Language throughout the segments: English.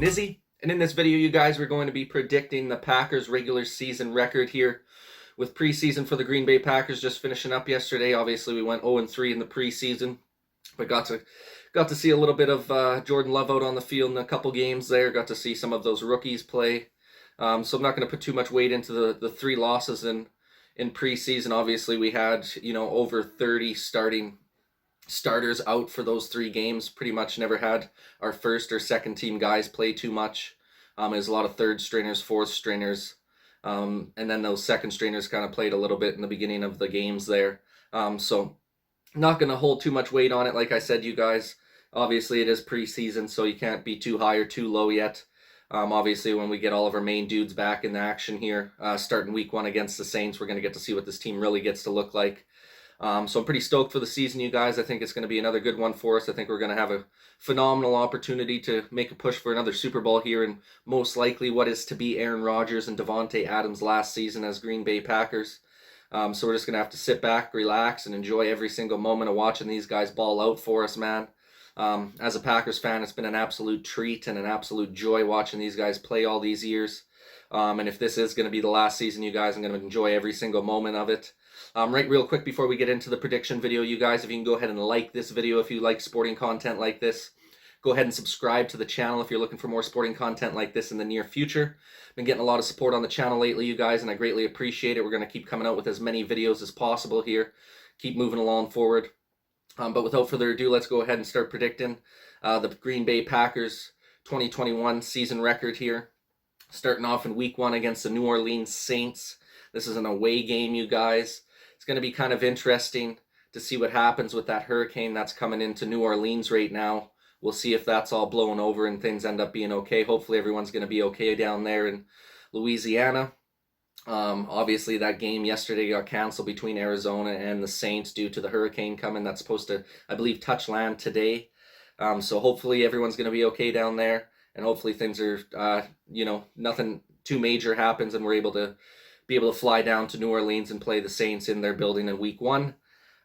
Nizzy, and in this video, you guys, we're going to be predicting the Packers' regular season record here. With preseason for the Green Bay Packers just finishing up yesterday, obviously we went 0-3 in the preseason, but got to see a little bit of Jordan Love out on the field in a couple games there. Got to see some of those rookies play. So I'm not going to put too much weight into the three losses in preseason. Obviously, we had over 30 starters out for those 3 games. Pretty much never had our first or second team guys play too much. There's a lot of third stringers, fourth stringers, and then those second stringers kind of played a little bit in the beginning of the games there. So not going to hold too much weight on it. Like I said, you guys, obviously it is preseason, so you can't be too high or too low yet. Obviously, when we get all of our main dudes back in action here, starting week 1 against the Saints, we're going to get to see what this team really gets to look like. So I'm pretty stoked for the season, you guys. I think it's going to be another good one for us. I think we're going to have a phenomenal opportunity to make a push for another Super Bowl here, and most likely what is to be Aaron Rodgers and Davante Adams' last season as Green Bay Packers. So we're just going to have to sit back, relax, and enjoy every single moment of watching these guys ball out for us, man. As a Packers fan, it's been an absolute treat and an absolute joy watching these guys play all these years. And if this is going to be the last season, you guys, I'm going to enjoy every single moment of it. Right, real quick before we get into the prediction video, you guys, if you can go ahead and like this video if you like sporting content like this. Go ahead and subscribe to the channel if you're looking for more sporting content like this in the near future. Been getting a lot of support on the channel lately, you guys, and I greatly appreciate it. We're going to keep coming out with as many videos as possible here. Keep moving along forward. But without further ado, let's go ahead and start predicting the Green Bay Packers 2021 season record here. Starting off in week 1 against the New Orleans Saints. This is an away game, you guys. It's going to be kind of interesting to see what happens with that hurricane that's coming into New Orleans right now. We'll see if that's all blown over and things end up being okay. Hopefully everyone's going to be okay down there in Louisiana. Obviously that game yesterday got canceled between Arizona and the Saints due to the hurricane coming. That's supposed to, I believe, touch land today. So hopefully everyone's going to be okay down there. And hopefully things are, nothing too major happens and we're able to fly down to New Orleans and play the Saints in their building in week 1.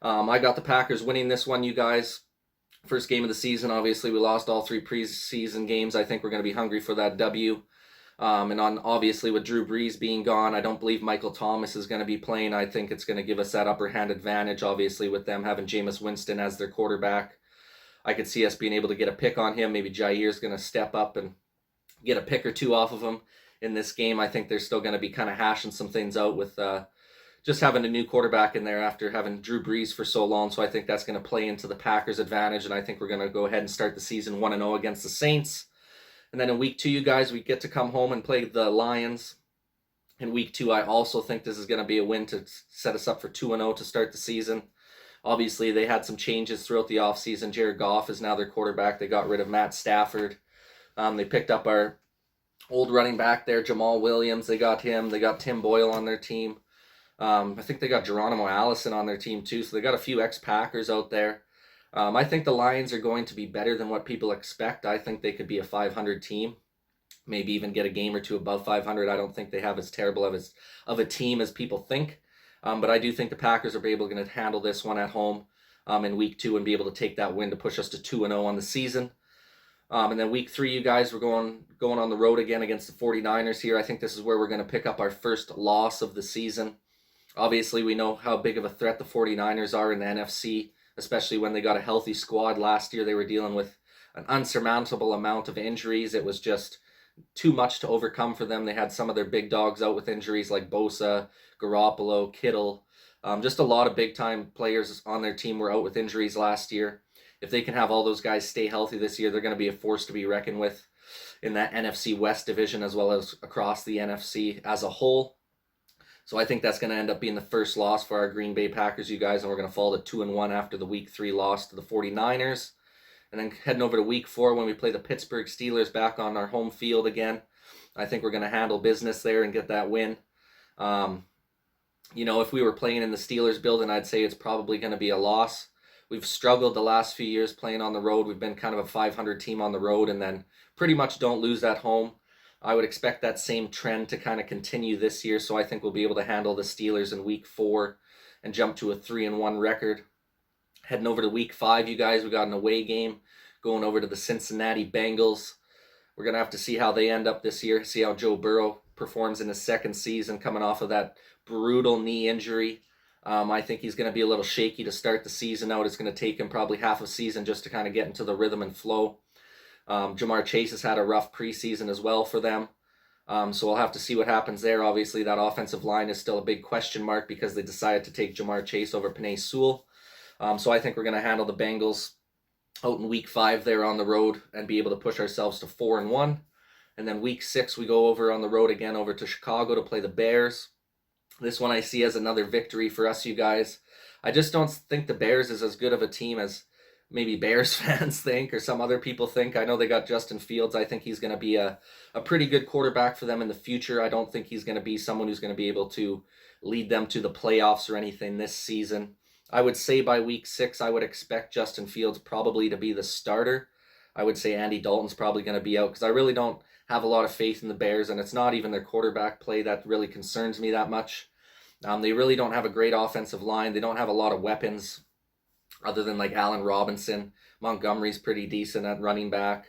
I got the Packers winning this one, you guys. First game of the season, obviously we lost all 3 preseason games. I think we're going to be hungry for that W. And obviously with Drew Brees being gone, I don't believe Michael Thomas is going to be playing. I think it's going to give us that upper hand advantage, obviously, with them having Jameis Winston as their quarterback. I could see us being able to get a pick on him. Maybe Jair's going to step up and get a pick or 2 off of him in this game. I think they're still going to be kind of hashing some things out with just having a new quarterback in there after having Drew Brees for so long. So I think that's going to play into the Packers' advantage, and I think we're going to go ahead and start the season 1-0 against the Saints. And then in week 2, you guys, we get to come home and play the Lions. In week 2, I also think this is going to be a win to set us up for 2-0 to start the season. Obviously, they had some changes throughout the offseason. Jared Goff is now their quarterback. They got rid of Matt Stafford. They picked up our old running back there, Jamal Williams. They got him. They got Tim Boyle on their team. I think they got Geronimo Allison on their team too. So they got a few ex-Packers out there. I think the Lions are going to be better than what people expect. I think they could be a 500 team. Maybe even get a game or 2 above 500. I don't think they have as terrible of a team as people think. But I do think the Packers are able to handle this one at home in week 2 and be able to take that win to push us to 2-0 on the season. And then week 3, you guys, we're going on the road again against the 49ers here. I think this is where we're going to pick up our first loss of the season. Obviously, we know how big of a threat the 49ers are in the NFC, especially when they got a healthy squad last year. They were dealing with an unsurmountable amount of injuries. It was just too much to overcome for them. They had some of their big dogs out with injuries like Bosa, Garoppolo, Kittle. Just a lot of big-time players on their team were out with injuries last year. If they can have all those guys stay healthy this year, they're going to be a force to be reckoned with in that NFC West division as well as across the NFC as a whole. So I think that's going to end up being the first loss for our Green Bay Packers, you guys, and we're going to fall to 2-1 after the week 3 loss to the 49ers. And then heading over to week 4 when we play the Pittsburgh Steelers back on our home field again. I think we're going to handle business there and get that win. If we were playing in the Steelers building, I'd say it's probably going to be a loss. We've struggled the last few years playing on the road. We've been kind of a 500 team on the road and then pretty much don't lose at home. I would expect that same trend to kind of continue this year, so I think we'll be able to handle the Steelers in week 4 and jump to a 3-1 record. Heading over to week 5, you guys, we got an away game going over to the Cincinnati Bengals. We're going to have to see how they end up this year, see how Joe Burrow performs in his second season coming off of that brutal knee injury. I think he's going to be a little shaky to start the season out. It's going to take him probably half a season just to kind of get into the rhythm and flow. Jamar Chase has had a rough preseason as well for them. So we'll have to see what happens there. Obviously, that offensive line is still a big question mark because they decided to take Jamar Chase over Penei Sewell. So I think we're going to handle the Bengals out in week 5 there on the road and be able to push ourselves to 4-1. And then week 6, we go over on the road again over to Chicago to play the Bears. This one I see as another victory for us, you guys. I just don't think the Bears is as good of a team as maybe Bears fans think or some other people think. I know they got Justin Fields. I think he's going to be a pretty good quarterback for them in the future. I don't think he's going to be someone who's going to be able to lead them to the playoffs or anything this season. I would say by week 6, I would expect Justin Fields probably to be the starter. I would say Andy Dalton's probably going to be out because I really don't have a lot of faith in the Bears, and it's not even their quarterback play that really concerns me that much. They really don't have a great offensive line. They don't have a lot of weapons other than like Allen Robinson. Montgomery's pretty decent at running back.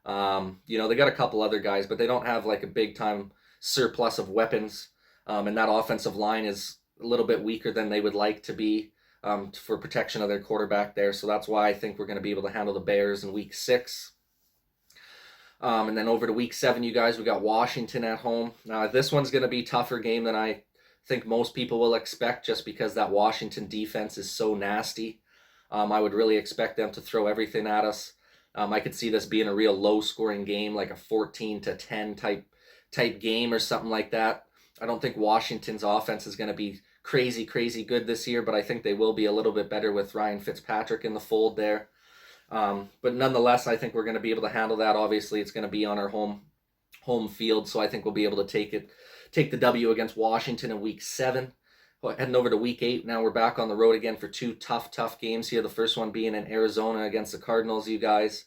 They got a couple other guys, but they don't have like a big time surplus of weapons. And that offensive line is a little bit weaker than they would like to be for protection of their quarterback there. So that's why I think we're going to be able to handle the Bears in week 6. And then over to week 7, you guys, we got Washington at home. Now, this one's going to be a tougher game than I think most people will expect just because that Washington defense is so nasty. I would really expect them to throw everything at us. I could see this being a real low-scoring game, like a 14-10 type game or something like that. I don't think Washington's offense is going to be crazy good this year, but I think they will be a little bit better with Ryan Fitzpatrick in the fold there. But nonetheless, I think we're going to be able to handle that. Obviously, it's going to be on our home field, so I think we'll be able to take the W against Washington in week 7. Heading over to week 8, now we're back on the road again for 2 tough games here. The first one being in Arizona against the Cardinals, you guys.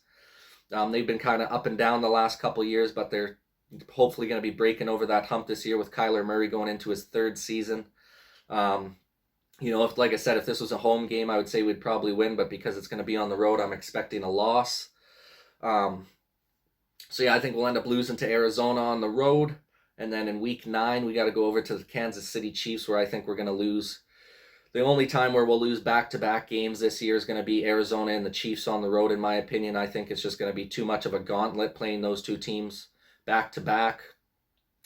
They've been kind of up and down the last couple years, but they're hopefully going to be breaking over that hump this year with Kyler Murray going into his 3rd season. If, like I said, if this was a home game, I would say we'd probably win, but because it's going to be on the road, I'm expecting a loss. I think we'll end up losing to Arizona on the road. And then in week 9, we got to go over to the Kansas City Chiefs, where I think we're going to lose. The only time where we'll lose back-to-back games this year is going to be Arizona and the Chiefs on the road, in my opinion. I think it's just going to be too much of a gauntlet playing those 2 teams back-to-back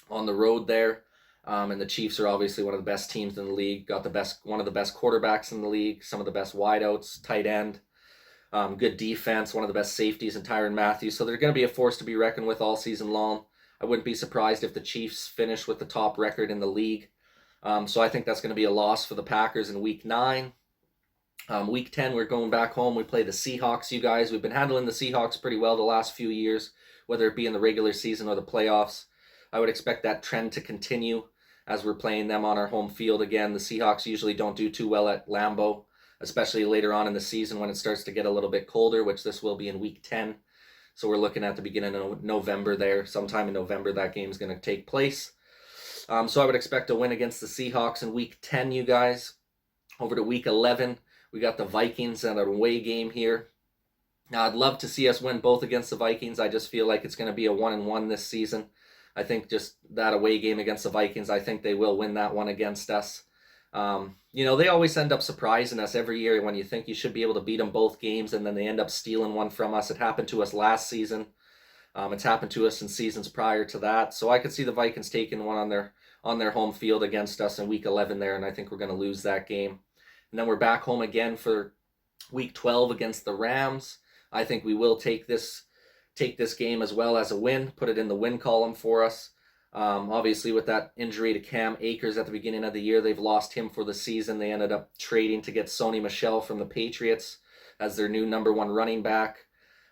on the road there. And the Chiefs are obviously one of the best teams in the league, got one of the best quarterbacks in the league, some of the best wideouts, tight end, good defense, one of the best safeties in Tyrann Mathieu. So they're going to be a force to be reckoned with all season long. I wouldn't be surprised if the Chiefs finish with the top record in the league. So I think that's going to be a loss for the Packers in week 9. Week 10, we're going back home. We play the Seahawks, you guys. We've been handling the Seahawks pretty well the last few years, whether it be in the regular season or the playoffs. I would expect that trend to continue as we're playing them on our home field again. The Seahawks usually don't do too well at Lambeau, especially later on in the season when it starts to get a little bit colder, which this will be in week 10. So we're looking at the beginning of November there. Sometime in November, that game's going to take place. So I would expect a win against the Seahawks in week 10, you guys. Over to week 11, we got the Vikings and an away game here. Now, I'd love to see us win both against the Vikings. I just feel like it's going to be a 1-1 this season. I think just that away game against the Vikings, I think they will win that one against us. They always end up surprising us every year when you think you should be able to beat them both games, and then they end up stealing one from us. It happened to us last season. It's happened to us in seasons prior to that. So I could see the Vikings taking one on their home field against us in week 11 there, and I think we're going to lose that game. And then we're back home again for week 12 against the Rams. I think we will take this game as well as a win, put it in the win column for us. Obviously, with that injury to Cam Akers at the beginning of the year, they've lost him for the season. They ended up trading to get Sony Michel from the Patriots as their new number 1 running back.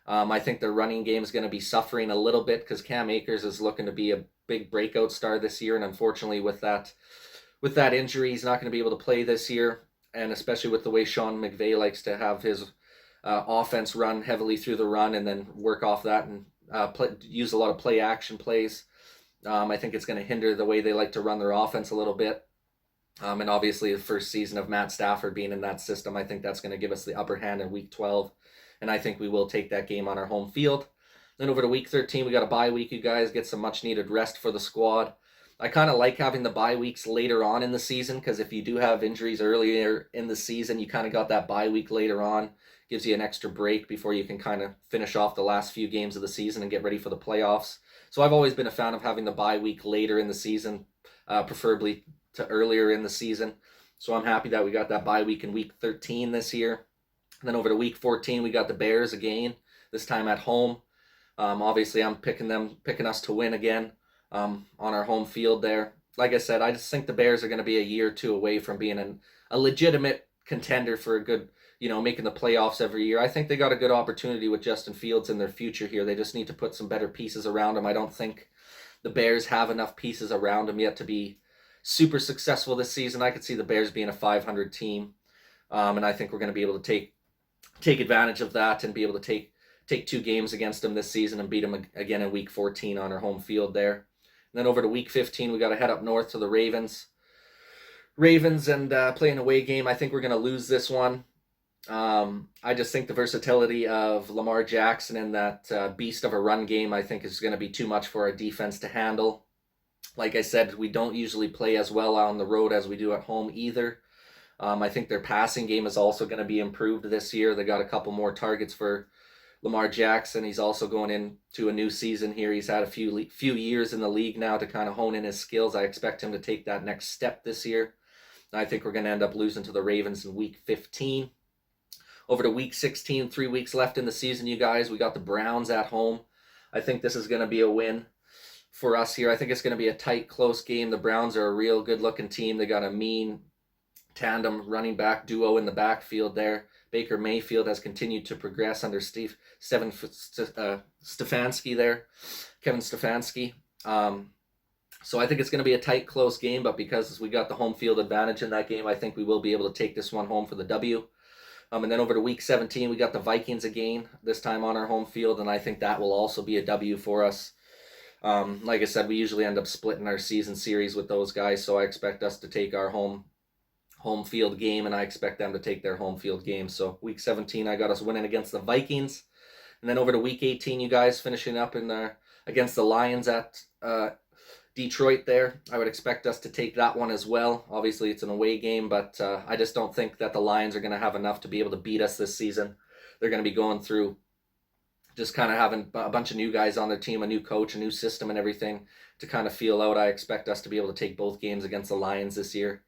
I think their running game is going to be suffering a little bit because Cam Akers is looking to be a big breakout star this year, and unfortunately with that injury, he's not going to be able to play this year, and especially with the way Sean McVay likes to have his offense run heavily through the run and then work off that and use a lot of play action plays. I think it's going to hinder the way they like to run their offense a little bit. And obviously the first season of Matt Stafford being in that system, I think that's going to give us the upper hand in week 12. And I think we will take that game on our home field. Then over to week 13, we got a bye week, you guys. Get some much needed rest for the squad. I kind of like having the bye weeks later on in the season, because if you do have injuries earlier in the season, you kind of got that bye week later on. Gives you an extra break before you can kind of finish off the last few games of the season and get ready for the playoffs. So I've always been a fan of having the bye week later in the season, preferably to earlier in the season. So I'm happy that we got that bye week in week 13 this year. And then over to week 14, we got the Bears again, this time at home. Obviously, I'm picking us to win again on our home field there. Like I said, I just think the Bears are going to be a year or two away from being a legitimate contender for a good, making the playoffs every year. I think they got a good opportunity with Justin Fields in their future here. They just need to put some better pieces around him. I don't think the Bears have enough pieces around him yet to be super successful this season. I could see the Bears being a 500 team, and I think we're going to be able to take advantage of that and be able to take 2 games against them this season and beat them again in week 14 on our home field there. And then over to week 15, we got to head up north to the Ravens and play an away game. I think we're going to lose this one. I just think the versatility of Lamar Jackson and that beast of a run game, I think, is going to be too much for our defense to handle. Like I said, we don't usually play as well on the road as we do at home either. I think their passing game is also going to be improved this year. They got a couple more targets for Lamar Jackson. He's also going into a new season here. He's had a few years in the league now to kind of hone in his skills. I expect him to take that next step this year. I think we're going to end up losing to the Ravens in week 15. Over to week 16, 3 weeks left in the season, you guys. We got the Browns at home. I think this is going to be a win for us here. I think it's going to be a tight, close game. The Browns are a real good-looking team. They got a mean tandem running back duo in the backfield there. Baker Mayfield has continued to progress under Kevin Stefanski there. So I think it's going to be a tight, close game, but because we got the home field advantage in that game, I think we will be able to take this one home for the W. And then over to week 17, we got the Vikings again, this time on our home field, and I think that will also be a W for us. Like I said, we usually end up splitting our season series with those guys, so I expect us to take our home field game, and I expect them to take their home field game. So week 17, I got us winning against the Vikings. And then over to week 18, you guys, finishing up against the Lions at Detroit there. I would expect us to take that one as well. Obviously, it's an away game, but I just don't think that the Lions are going to have enough to be able to beat us this season. They're going to be going through just kind of having a bunch of new guys on their team, a new coach, a new system and everything to kind of feel out. I expect us to be able to take both games against the Lions this year.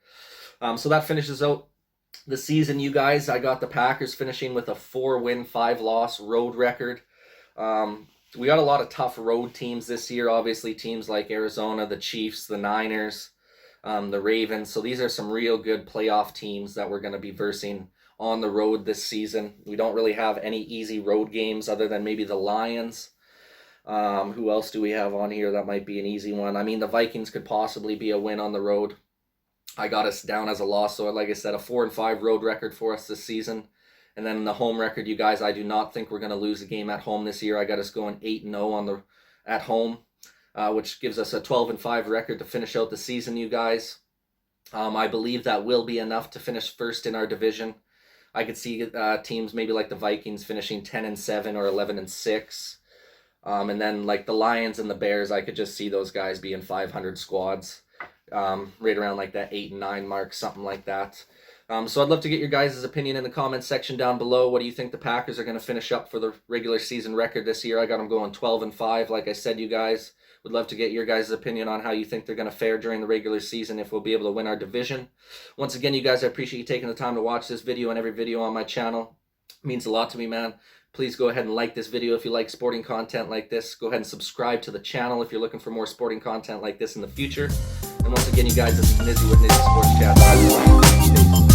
So that finishes out the season, you guys. I got the Packers finishing with a 4-win, 5-loss road record. We got a lot of tough road teams this year, obviously teams like Arizona, the Chiefs, the Niners, the Ravens. So these are some real good playoff teams that we're going to be versing on the road this season. We don't really have any easy road games other than maybe the Lions. Who else do we have on here that might be an easy one? I mean, the Vikings could possibly be a win on the road. I got us down as a loss, so like I said, a 4-5 road record for us this season. And then the home record, you guys, I do not think we're going to lose a game at home this year. I got us going 8-0 at home, which gives us a 12-5 record to finish out the season, you guys. I believe that will be enough to finish first in our division. I could see teams maybe like the Vikings finishing 10-7 or 11-6. And then like the Lions and the Bears, I could just see those guys being 500 squads, right around like that 8-9 mark, something like that. So I'd love to get your guys' opinion in the comments section down below. What do you think the Packers are going to finish up for the regular season record this year? I got them going 12-5. Like I said, you guys, would love to get your guys' opinion on how you think they're going to fare during the regular season, if we'll be able to win our division. Once again, you guys, I appreciate you taking the time to watch this video and every video on my channel. It means a lot to me, man. Please go ahead and like this video if you like sporting content like this. Go ahead and subscribe to the channel if you're looking for more sporting content like this in the future. And once again, you guys, this is Nizzy with Nizzy Sports Chat.